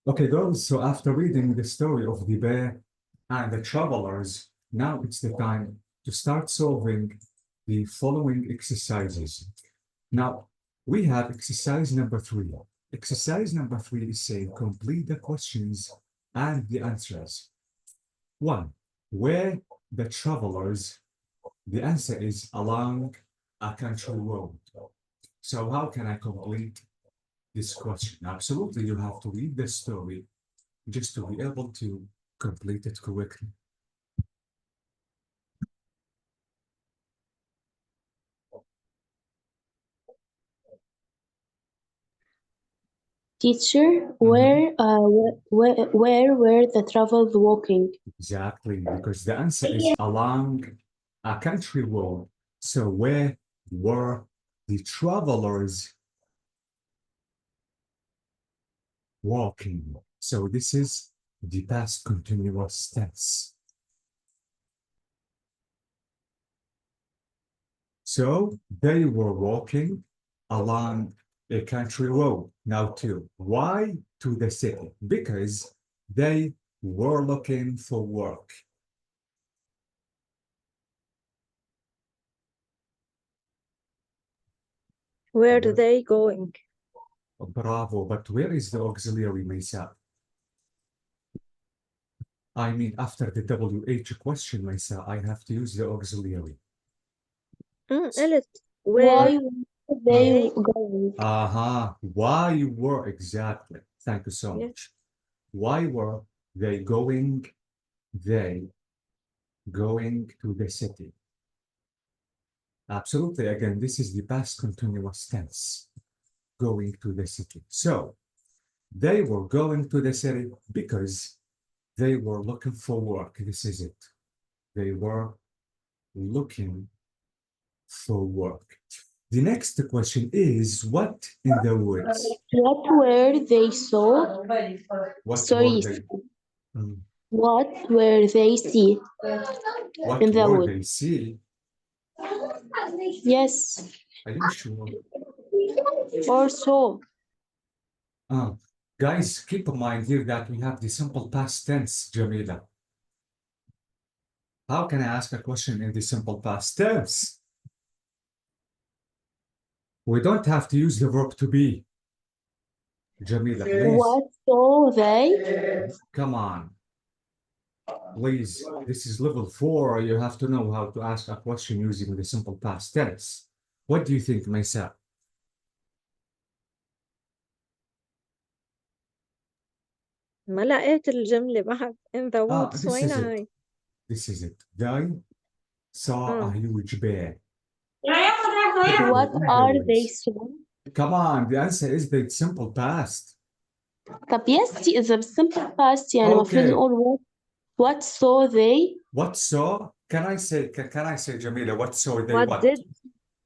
Okay, girls, so after reading the story of the bear and the travelers, now it's the time to start solving the following exercises. Now, we have exercise number 3. Exercise number 3 is saying complete the questions and the answers. 1. Where the travelers, the answer is along a country road. So how can I complete this question? Absolutely, you have to read the story just to be able to complete it correctly. Teacher, where were the travelers walking? Exactly, because the answer is along a country road. So where were the travelers walking? So this is the past continuous tense. So they were walking along a country road. Now to why to the city? Because they were looking for work. Where are they going? Bravo, but where is the auxiliary, Maysa? I mean, after the WH question, Maysa, I have to use the auxiliary. قلت Why where were they going? Why were exactly? Thank you so Yes. much. Why were they going? They going to the city. Absolutely. Again, this is the past continuous tense. Going to the city. So they were going to the city because they were looking for work. This is it. They were looking for work. The next question is what in the woods? What were they saw? What Sorry, were they? Mm, what were they see What in the were wood? they see? Yes, Are you sure? or so. Uh, Guys, keep in mind here that we have the simple past tense, Jamila. How can I ask a question in the simple past tense? We don't have to use the verb to be. Jamila, please. What saw they? Come on. Please, this is level 4. You have to know how to ask a question using the simple past tense. What do you think, Maysa? ما لقيت الجملة بعد in the woods This is وينها it. هاي؟ This is it. They saw a huge bear. What In the are they woods. saw? Come on, the answer is the simple past. طب yes is a simple past يعني المفروض Okay. نقول what saw they? What saw? Can I say, Jamila, what saw they What what? did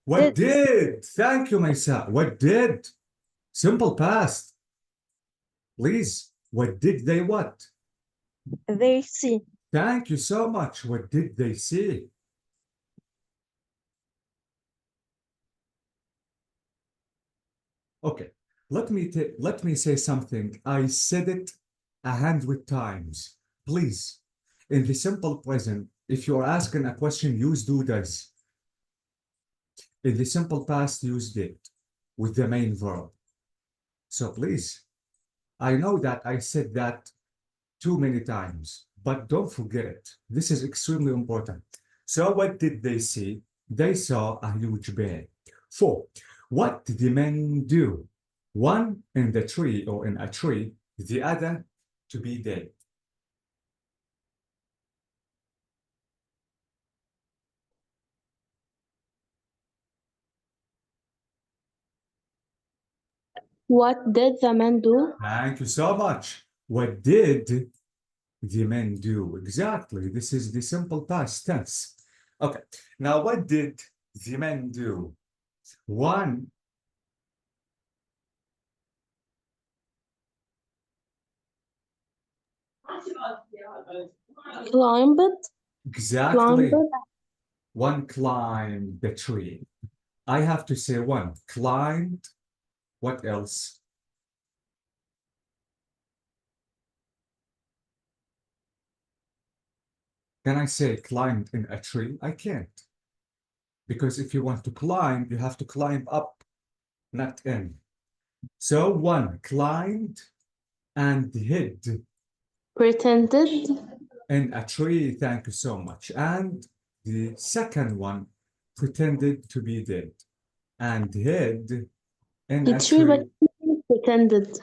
What did? Thank you, Maysa. What did? Simple past. Please, what did they what? they see? Thank you so much. What did they see? Okay, let me say something. I said it 100 times. Please, in the simple present, if you're asking a question, use do does. In the simple past, use did with the main verb. So please, I know that I said that too many times, but don't forget it. This is extremely important. So what did they see? They saw a huge bear. 4. What did the men do? One in the tree or in a tree, the other to be dead. What did the man do? Thank you so much. What did the men do? Exactly. This is the simple past tense. Okay. Now, what did the men do? One, Climbed? exactly. Climbed? One climbed the tree. I have to say one. Climbed. What else? Can I say climbed in a tree? I can't. Because if you want to climb, you have to climb up, not in. So one climbed and hid Pretended. in a tree. Thank you so much. And the second one pretended to be dead and hid in a It's true, but tree. pretended.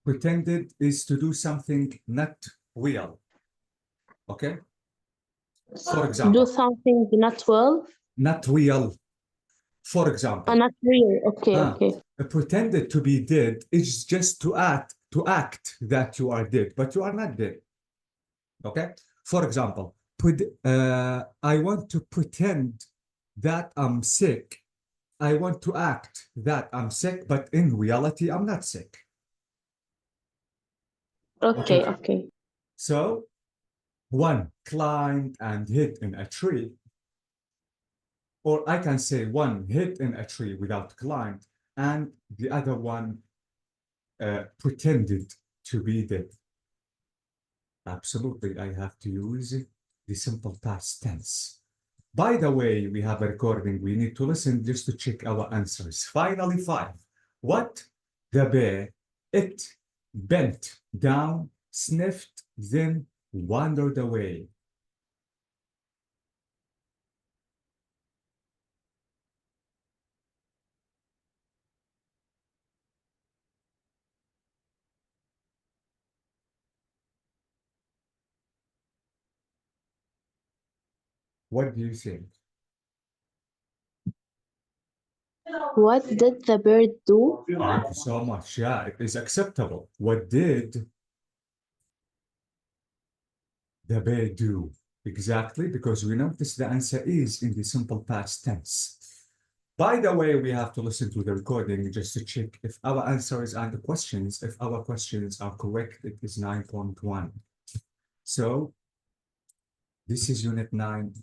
Pretended is to do something not real. Okay? For Do example, something not well. not real. For Oh, example, not real. Okay, okay. pretended to be dead is just to act that you are dead, but you are not dead. Okay? For example, I want to pretend that I'm sick. I want to act that I'm sick, but in reality, I'm not sick. Okay, okay. So one climbed and hid in a tree. Or I can say one hid in a tree without climbed, and the other one pretended to be dead. Absolutely, I have to use the simple past tense. By the way, we have a recording. We need to listen just to check our answers. Finally, 5. What? The bear. It bent down, sniffed, then wandered away. What do you think? What did the bird do? Thank you so much. Yeah, it is acceptable. What did the bear do? Exactly, because we notice the answer is in the simple past tense. By the way, we have to listen to the recording just to check if our answers and the questions, if our questions are correct, it is 9.1. So this is unit 9,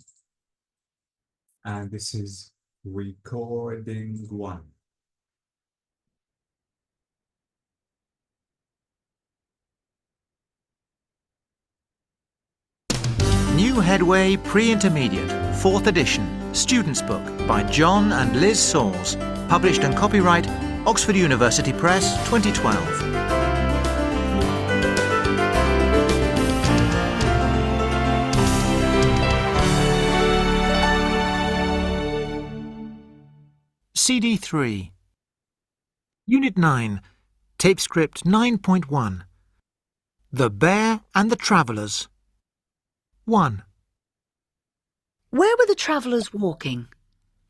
and this is recording 1. New Headway Pre-Intermediate, 4th edition, Student's Book by John and Liz Sauls, published and copyright Oxford University Press 2012. CD3. Unit 9, Tape Script 9.1. The Bear and the Travellers. 1. Where were the travellers walking?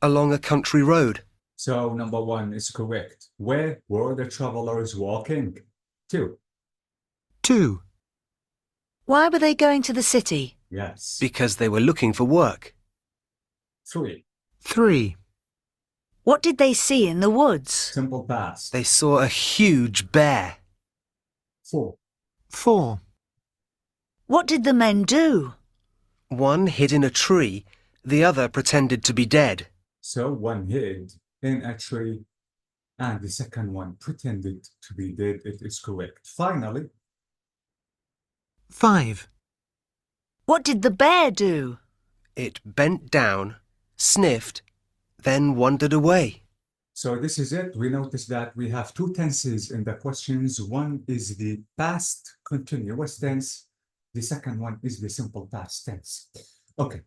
Along a country road. So number 1 is correct. Where were the travelers walking? 2. 2. Why were they going to the city? Yes. Because they were looking for work. 3. 3. What did they see in the woods? Simple past. They saw a huge bear. 4. 4. What did the men do? One hid in a tree, the other pretended to be dead. So one hid in a tree, and the second one pretended to be dead. It is correct. Finally, 5. What did the bear do? It bent down, sniffed, then wandered away. so this is it. We notice that we have 2 tenses in the questions. One is the past continuous tense. The second one is the simple past tense. Okay.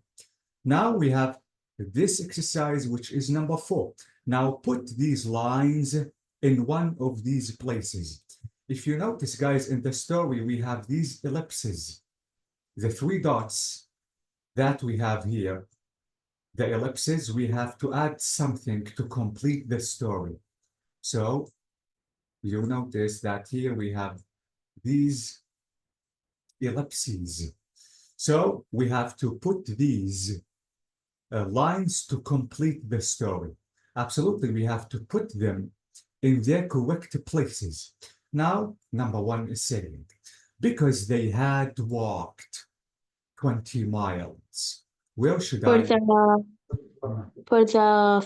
Now we have this exercise, which is number 4. Now put these lines in one of these places. If you notice, guys, in the story, we have these ellipses, the 3 dots that we have here. The ellipses, we have to add something to complete the story. So you'll notice that here we have these ellipses. So we have to put these lines to complete the story. Absolutely, we have to put them in their correct places. Now, number 1 is saying, because they had walked 20 miles. Where should For I? the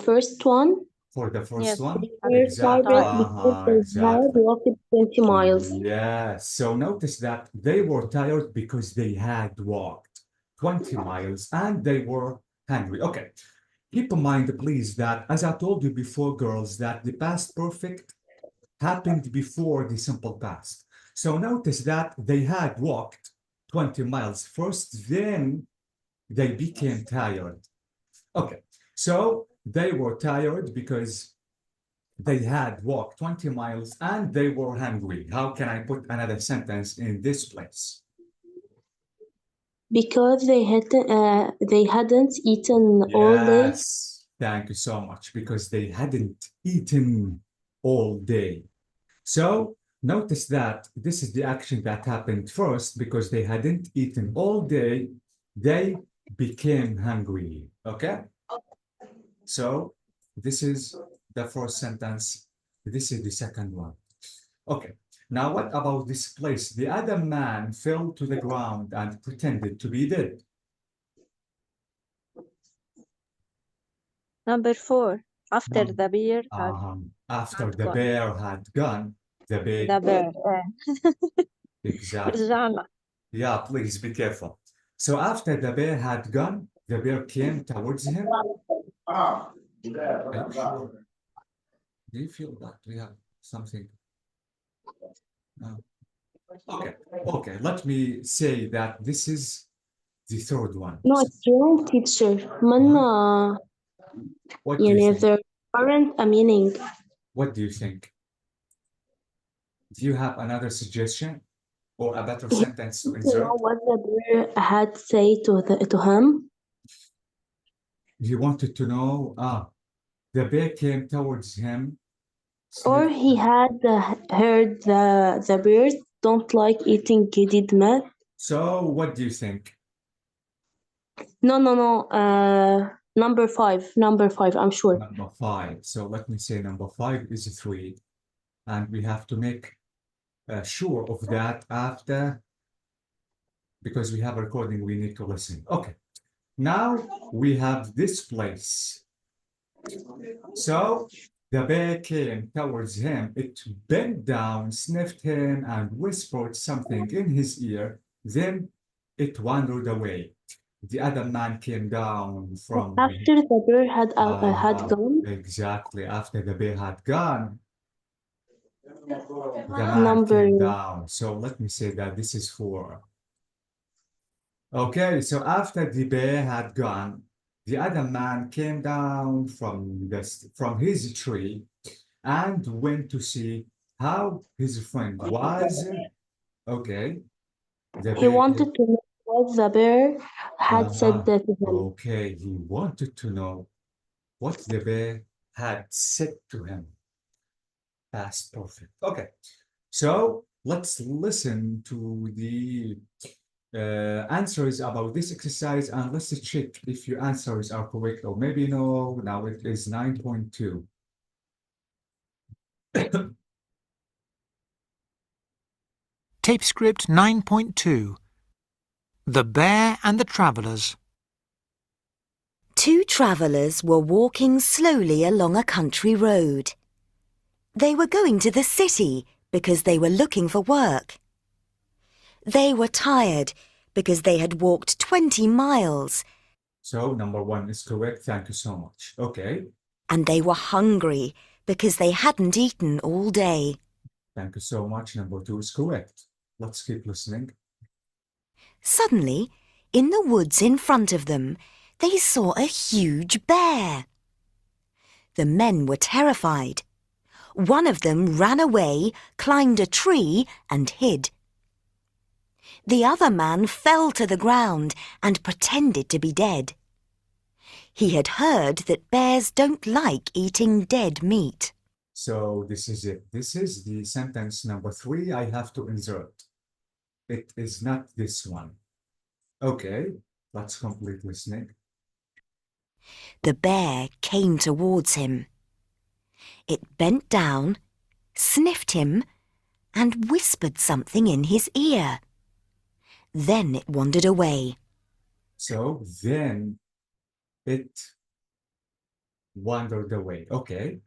first one, For the first Yes, one? exactly. Because they had walked 20 miles. Yes. So notice that they were tired because they had walked 20 miles and they were hungry. Okay. Keep in mind, please, that as I told you before, girls, that the past perfect happened before the simple past. So notice that they had walked 20 miles first, then they became tired. Okay, so they were tired because they had walked 20 miles and they were hungry. How can I put another sentence in this place? Because they hadn't eaten all day. Yes, thank you so much, because they hadn't eaten all day. So notice that this is the action that happened first because they hadn't eaten all day. They became hungry. Okay? So this is the first sentence. This is the second one. Okay. Now what about this place? The other man fell to the ground and pretended to be dead. Number 4. After Num- the bear had After had the gone. bear had gone, the bear, The bear. exactly. رجعنا. Yeah, please be careful. So after the bear had gone, the bear came towards him. Are you sure? Do you feel that we have something? No. Okay, okay. Let me say that this is the third one. No, it's wrong, teacher. منا What do you يعني think? there aren't a meaning. What do you think? Do you have another suggestion or a better He sentence to You know insert? what the bear had say to him? He wanted to know, the bear came towards him. Or sniffed he had heard the bears don't like eating dead meat. So what do you think? No. Number five. I'm sure. Number 5. So let me say number 5 is 3. And we have to make sure of that after, because we have a recording, we need to listen. Okay. Now we have this place. So the bear came towards him. It bent down, sniffed him, and whispered something in his ear. Then it wandered away. The other man came down from After the bear had gone, exactly after the bear had gone, the man number came down. So let me say that this is 4. Okay, so after the bear had gone, the other man came down from his tree and went to see how his friend was. Okay, the he bear wanted to know what the bear had said uh-huh. to him. Okay, he wanted to know what the bear had said to him. Past perfect. Okay, so let's listen to the answers about this exercise and let's check if your answers are correct or maybe no. Now it is 9.2. Tape script 9.2. The Bear and the Travellers. 2 travellers were walking slowly along a country road. They were going to the city because they were looking for work. They were tired because they had walked 20 miles, So number 1 is correct. Thank you so much. Okay, and they were hungry because they hadn't eaten all day. thank you so much. Number 2 is correct. Let's keep listening. Suddenly, in the woods in front of them, they saw a huge bear. The men were terrified. One of them ran away, climbed a tree, and hid. The other man fell to the ground and pretended to be dead. He had heard that bears don't like eating dead meat. So this is it. This is the sentence number 3 I have to insert. It is not this one. Okay, let's complete listening. The bear came towards him. It bent down, sniffed him, and whispered something in his ear. Then it wandered away. So then it wandered away. Okay.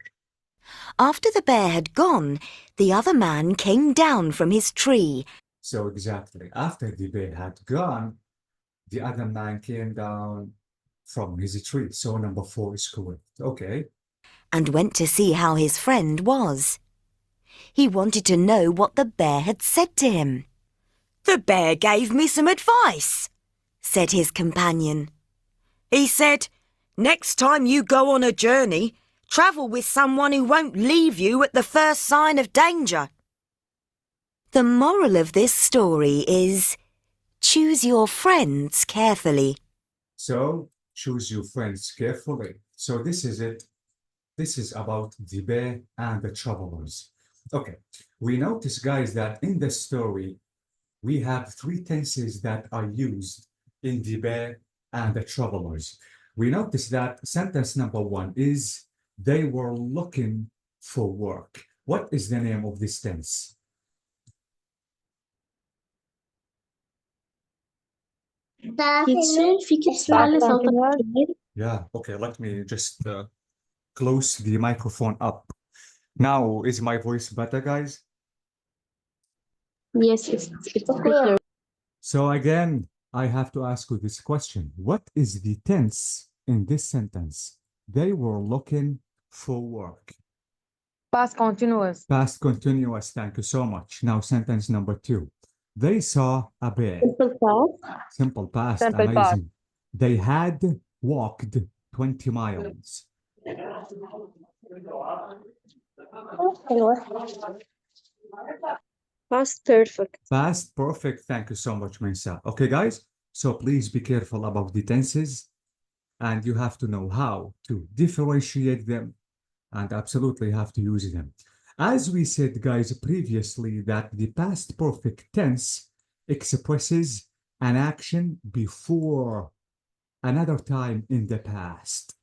After the bear had gone, the other man came down from his tree. So exactly after the bear had gone, The other man came down from his tree. So number 4 is correct. Okay. And went to see how his friend was. He wanted to know what the bear had said to him. "The bear gave me some advice," said his companion. "He said, next time you go on a journey, travel with someone who won't leave you at the first sign of danger." The moral of this story is, choose your friends carefully. So choose your friends carefully. So this is it. This is about the bear and the travelers. Okay. We notice, guys, that in the story, we have 3 tenses that are used in the bear and the travelers. We notice that sentence number 1 is they were looking for work. What is the name of this tense? Teacher فيك تسمعي صوتك كتير؟ Yeah, okay, let me just close the microphone up. Now, is my voice better, guys? Yes, it's better. So again, I have to ask you this question. What is the tense in this sentence? They were looking for work. Past continuous. Past continuous, thank you so much. Now, sentence number 2. They saw a bear. Simple past. Simple past, Simple past. amazing. They had walked 20 miles. Past perfect. Past perfect, thank you so much, Mensa. Okay, guys, so please be careful about the tenses, and you have to know how to differentiate them and absolutely have to use them. As we said, guys, previously, that the past perfect tense expresses an action before another time in the past.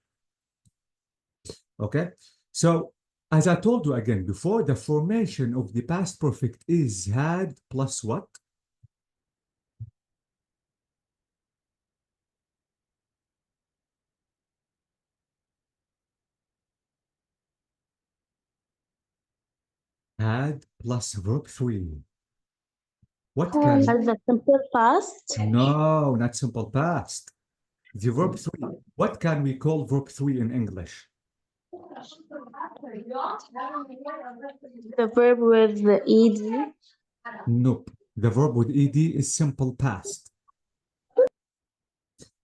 Okay, so as I told you again before, the formation of the past perfect is had plus what? Had plus verb 3. What can... As the simple past. No, not simple past. The verb 3. What can we call verb 3 in English? The verb with the ed. Nope. The verb with ed is simple past.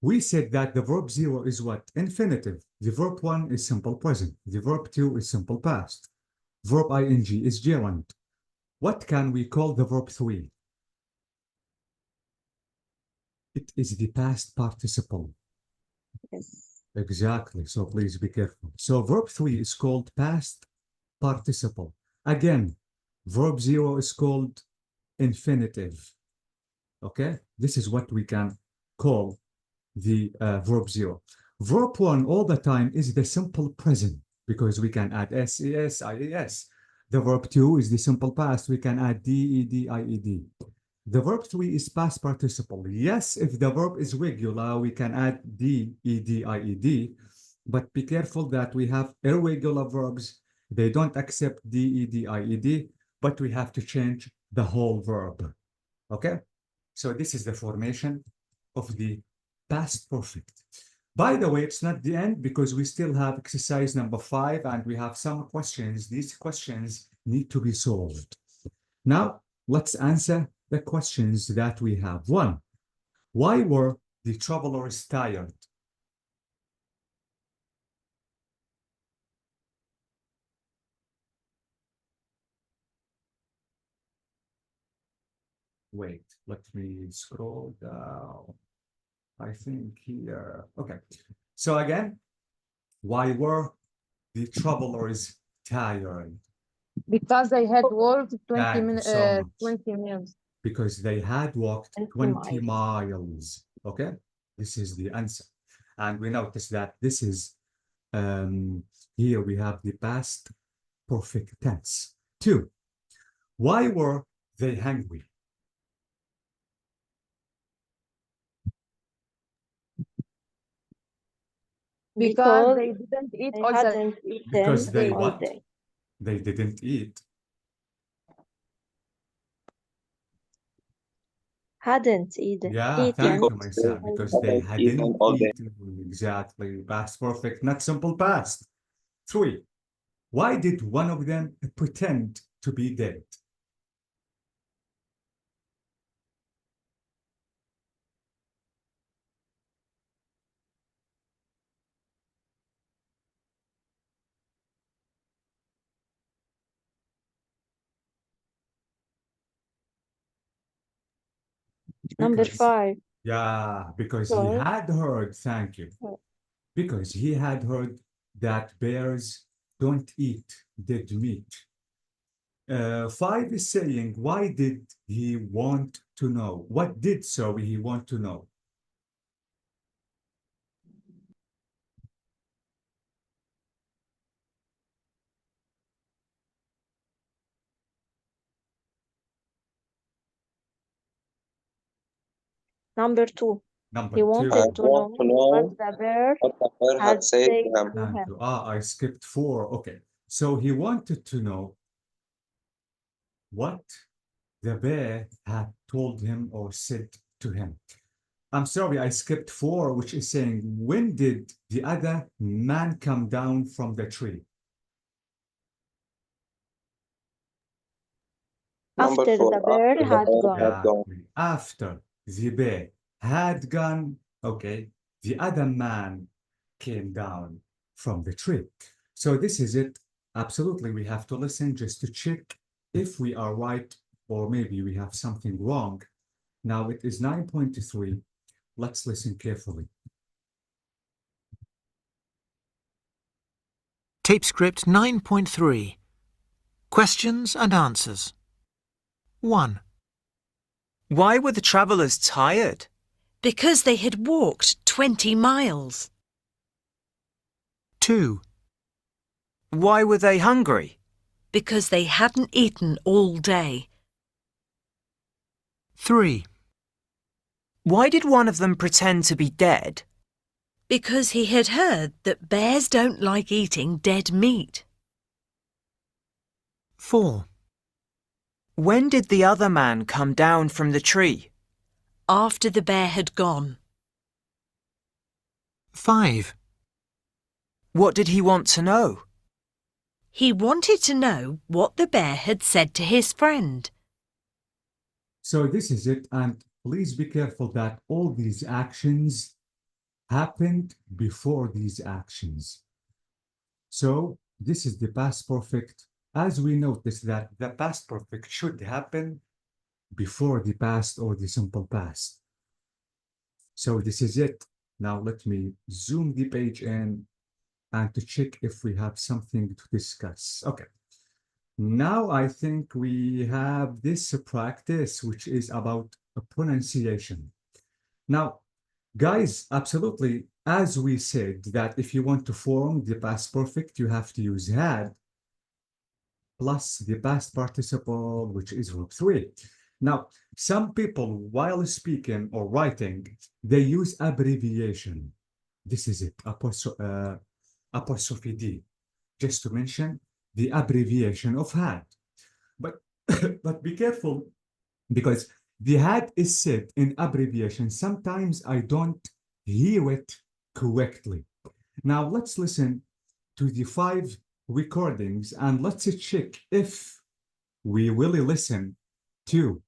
We said that the verb 0 is what? Infinitive. The verb 1 is simple present. The verb 2 is simple past. Verb ing is gerund. What can we call the verb 3? It is the past participle. Yes. Exactly. So please be careful. So verb 3 is called past participle. Again, verb 0 is called infinitive. Okay? This is what we can call the verb 0. Verb 1 all the time is the simple present because we can add ses, ies. The verb 2 is the simple past. We can add ded, ied. The verb 3 is past participle. Yes, if the verb is regular, we can add ded, ied. But be careful that we have irregular verbs. They don't accept ded, ied, but we have to change the whole verb. Okay? So this is the formation of the past perfect. By the way, it's not the end because we still have exercise number 5 and we have some questions. These questions need to be solved. Now, let's answer the questions that we have. 1. Why were the travelers tired? Wait, let me scroll down. I think here. Okay. So again, why were the travelers tired? Because they had walked 20 Thank you minutes, so much. 20 minutes. Because they had walked 20 20 miles. Okay, this is the answer. And we notice that this is, here we have the past perfect tense. 2. Why were they hungry? Because they didn't eat they all the hadn't eaten Because they all what? day. They didn't eat. hadn't eaten. Yeah, thank you, Eaten. Maisa, because they hadn't eaten. Exactly. Past perfect, not simple past. 3. Why did one of them pretend to be dead? Number Because, 5. yeah, because he Sorry. had heard, thank you, because he had heard that bears don't eat dead meat. 5 is saying, why did he want to know? What did so he want to know? Number 2. Number He 2. wanted to know what the bear had said to Thank him. you. I skipped 4. Okay. So he wanted to know what the bear had told him or said to him. I'm sorry, I skipped 4, which is saying, when did the other man come down from the tree? After the bear had gone. Exactly. After the bear had gone, okay, the other man came down from the tree. So this is it. Absolutely, we have to listen just to check if we are right or maybe we have something wrong. Now it is 9.3. Let's listen carefully. Tape script 9.3. Questions and answers. 1. Why were the travellers tired? Because they had walked 20 miles. 2. Why were they hungry? Because they hadn't eaten all day. 3. Why did one of them pretend to be dead? Because he had heard that bears don't like eating dead meat. 4. When did the other man come down from the tree? After the bear had gone. 5. What did he want to know? He wanted to know what the bear had said to his friend. So this is it. And please be careful that all these actions happened before these actions. So this is the past perfect. As we noticed that the past perfect should happen before the past or the simple past. So this is it. Now let me zoom the page in and to check if we have something to discuss. Okay. Now I think we have this practice, which is about pronunciation. Now, guys, absolutely, as we said, that if you want to form the past perfect, you have to use had plus the past participle, which is verb 3. Now, some people, while speaking or writing, they use abbreviation. This is it, apostrophe D, just to mention the abbreviation of had. But, but be careful, because the had is said in abbreviation. Sometimes I don't hear it correctly. Now let's listen to the 5 recordings and let's check if we really listen to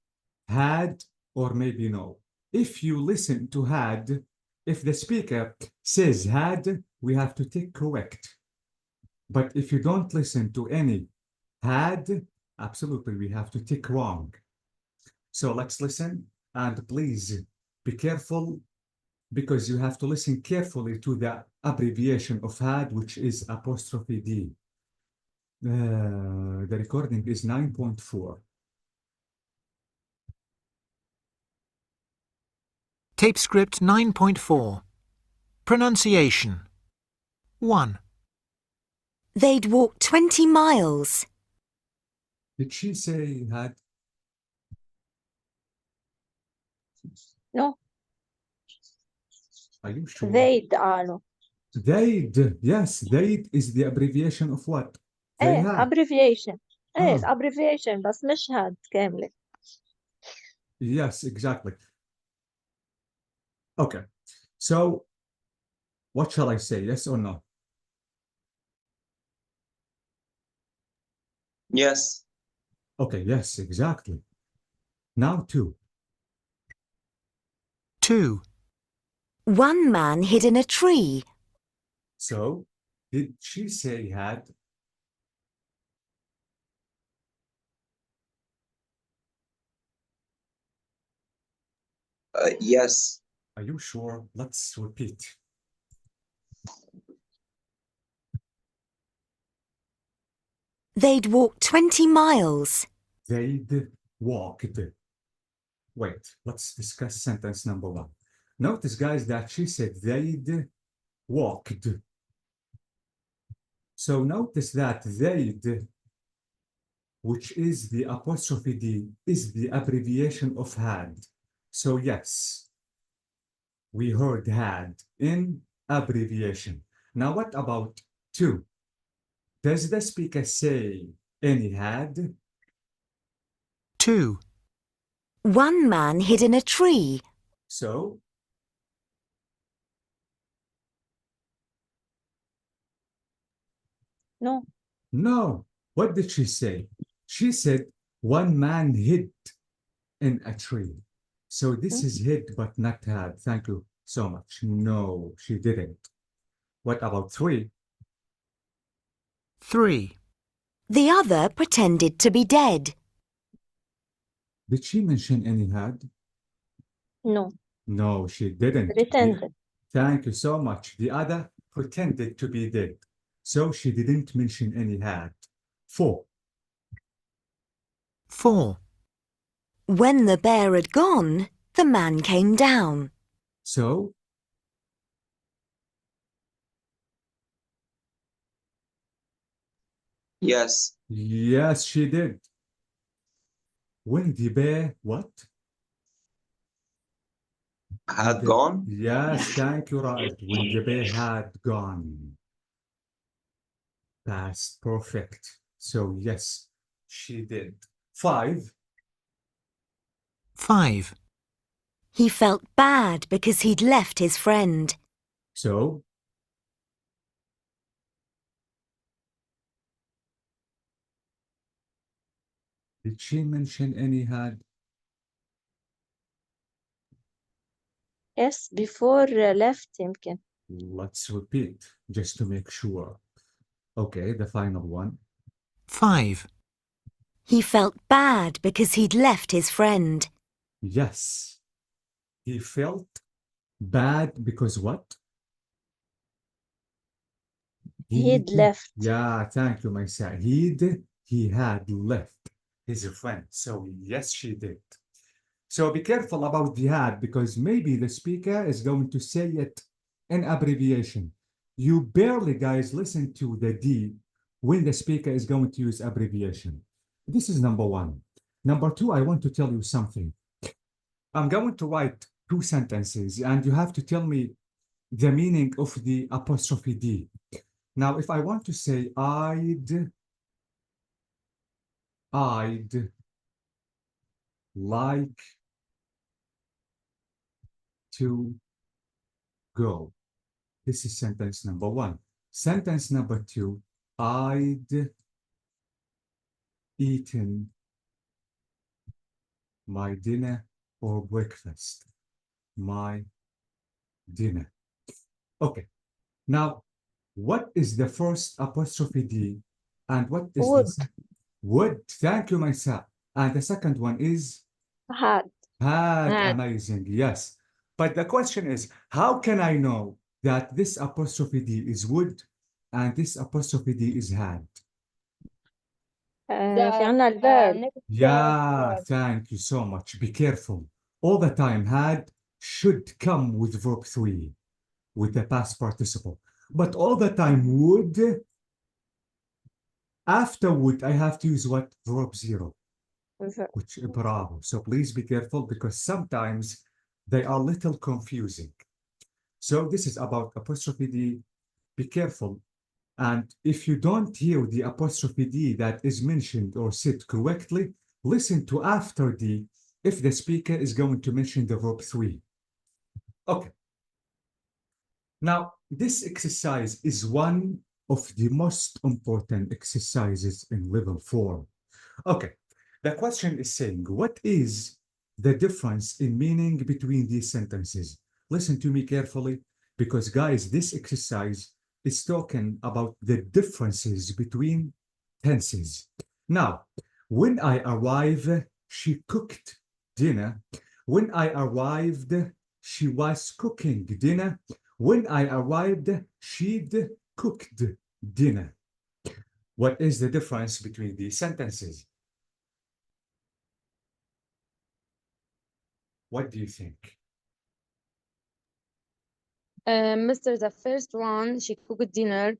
had or maybe no. If you listen to had, if the speaker says had, we have to take correct. But if you don't listen to any had, absolutely, we have to take wrong. So let's listen, and please be careful, because you have to listen carefully to the abbreviation of had, which is apostrophe D. The recording is 9.4. Tape script 9.4. Pronunciation. 1. They'd walked 20 miles. Did she say had? No, Are you sure? they'd قالوا. They'd. Yes, they'd is the abbreviation of what? They ايه had. abbreviation. ايه Ah. abbreviation بس مش هاد كاملة. Yes, exactly. Okay. So what shall I say? Yes or no? Yes. Okay, yes, exactly. Now two. 2. One man hid in a tree. So did she say had? Yes. Are you sure? Let's repeat. They'd walked 20 miles. They'd walked. Wait, let's discuss sentence number one. Notice, guys, that she said they'd walked. So notice that they'd, which is the apostrophe D, is the abbreviation of had. So yes, we heard had in abbreviation. Now what about two? Does the speaker say any had? 2. One man hid in a tree. So No. no. What did she say? She said one man hid in a tree. So this is hid but not had. Thank you so much. No, she didn't. What about three? 3. The other pretended to be dead. Did she mention any had? No. No, she didn't. Pretended. Thank you so much. The other pretended to be dead. So she didn't mention any had. Four. 4. When the bear had gone, the man came down. So Yes. yes, she did. When the bear what? Had gone? Yes, thank you, Raed. When the bear had gone. Past perfect. So yes, she did. Five. 5. He felt bad because he'd left his friend. So did she mention any had? Yes, before left يمكن. Let's repeat just to make sure. Okay, the final one. 5. He felt bad because he'd left his friend. Yes. He felt bad because what? He'd left. Yeah, thank you, Maisa. He had left his friend. So yes, she did. So be careful about the had because maybe the speaker is going to say it in abbreviation. You barely, guys, listen to the D when the speaker is going to use abbreviation. This is number one. Number two, I want to tell you something. I'm going to write two sentences and you have to tell me the meaning of the apostrophe D. Now, if I want to say I'd like to go. This is sentence number one. Sentence number two, I'd eaten my dinner or breakfast. My dinner. Okay. Now, what is the first apostrophe D and what is Would. the would? Thank you, Maisa. And the second one is Had. had. Had. Amazing. Yes. But the question is, how can I know that this apostrophe D is would and this apostrophe D is had? في عنا الverb. Yeah, thank you so much. Be careful. All the time, had should come with verb 3, with the past participle. But all the time, would, after would, I have to use what? Verb 0, which bravo. So please be careful because sometimes they are a little confusing. So this is about apostrophe D. Be careful. And if you don't hear the apostrophe D that is mentioned or said correctly, listen to after D if the speaker is going to mention the verb 3. Okay. Now, this exercise is one of the most important exercises in level 4. Okay, the question is saying, what is the difference in meaning between these sentences? Listen to me carefully, because guys, this exercise is talking about the differences between tenses. Now, when I arrive, she cooked dinner. When I arrived, she was cooking dinner. When I arrived, she'd cooked dinner. What is the difference between these sentences? What do you think? Mr. The first one, she cooked dinner.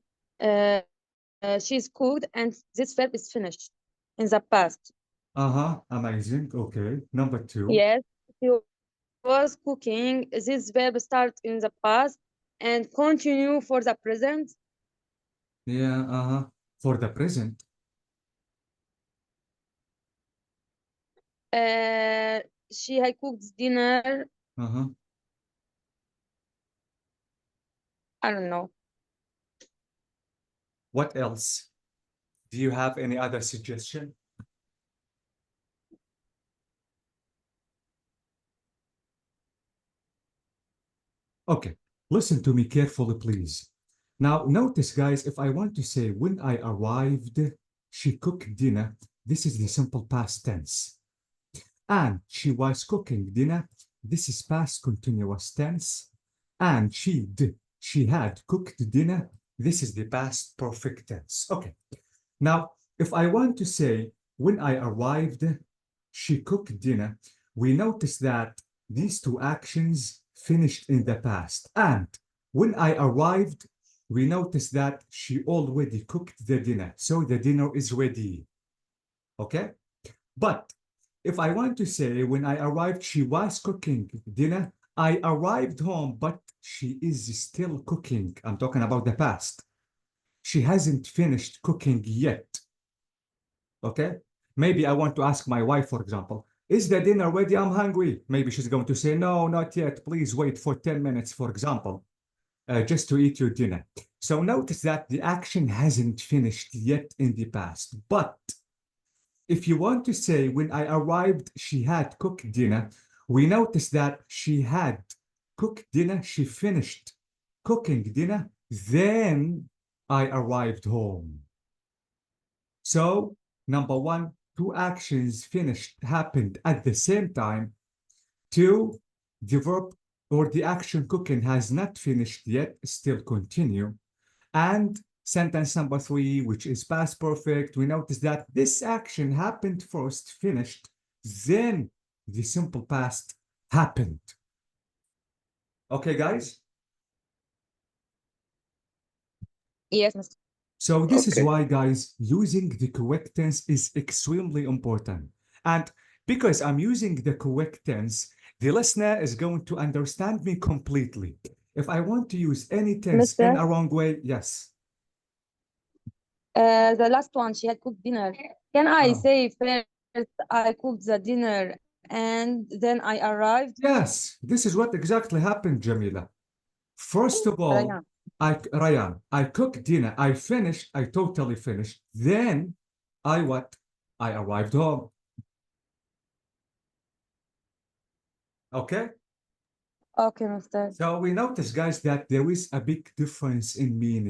She's cooked, and this verb is finished in the past. Amazing. Okay. Number 2. Yes, she was cooking. This verb starts in the past and continue for the present. Yeah, for the present. She had cooked dinner. I don't know. What else? Do you have any other suggestion? Okay, listen to me carefully, please. Now, notice, guys, if I want to say, when I arrived, she cooked dinner, this is the simple past tense. And she was cooking dinner, this is past continuous tense. And she had cooked dinner, this is the past perfect tense. Okay, now, if I want to say, when I arrived, she cooked dinner, we notice that these two actions finished in the past. And when I arrived, we notice that she already cooked the dinner. So the dinner is ready. Okay? But if I want to say, when I arrived, she was cooking dinner, I arrived home, but she is still cooking. I'm talking about the past. She hasn't finished cooking yet. Okay? Maybe I want to ask my wife, for example, is the dinner ready? I'm hungry. Maybe she's going to say, no, not yet. Please wait for 10 minutes, for example, just to eat your dinner. So notice that the action hasn't finished yet in the past. But if you want to say, when I arrived, she had cooked dinner, we notice that she had cooked dinner, she finished cooking dinner, then I arrived home. So, number 1, 2 actions happened at the same time. 2, the verb or the action cooking has not finished yet, still continue. And sentence number 3, which is past perfect, we notice that this action happened first, finished, then the simple past happened. Okay, guys? Yes, Mr. So this is Okay. why, guys, using the correct tense is extremely important. And because I'm using the correct tense, the listener is going to understand me completely. If I want to use any tense in a wrong way, yes. The last one, she had cooked dinner. Can I Oh. say first I cooked the dinner and then I arrived? Yes, this is what exactly happened, Jamila. First of all, Ryan. I cooked dinner, I finished, I totally finished. Then I arrived home. Okay? Okay, Mr. So we notice, guys, that there is a big difference in meaning.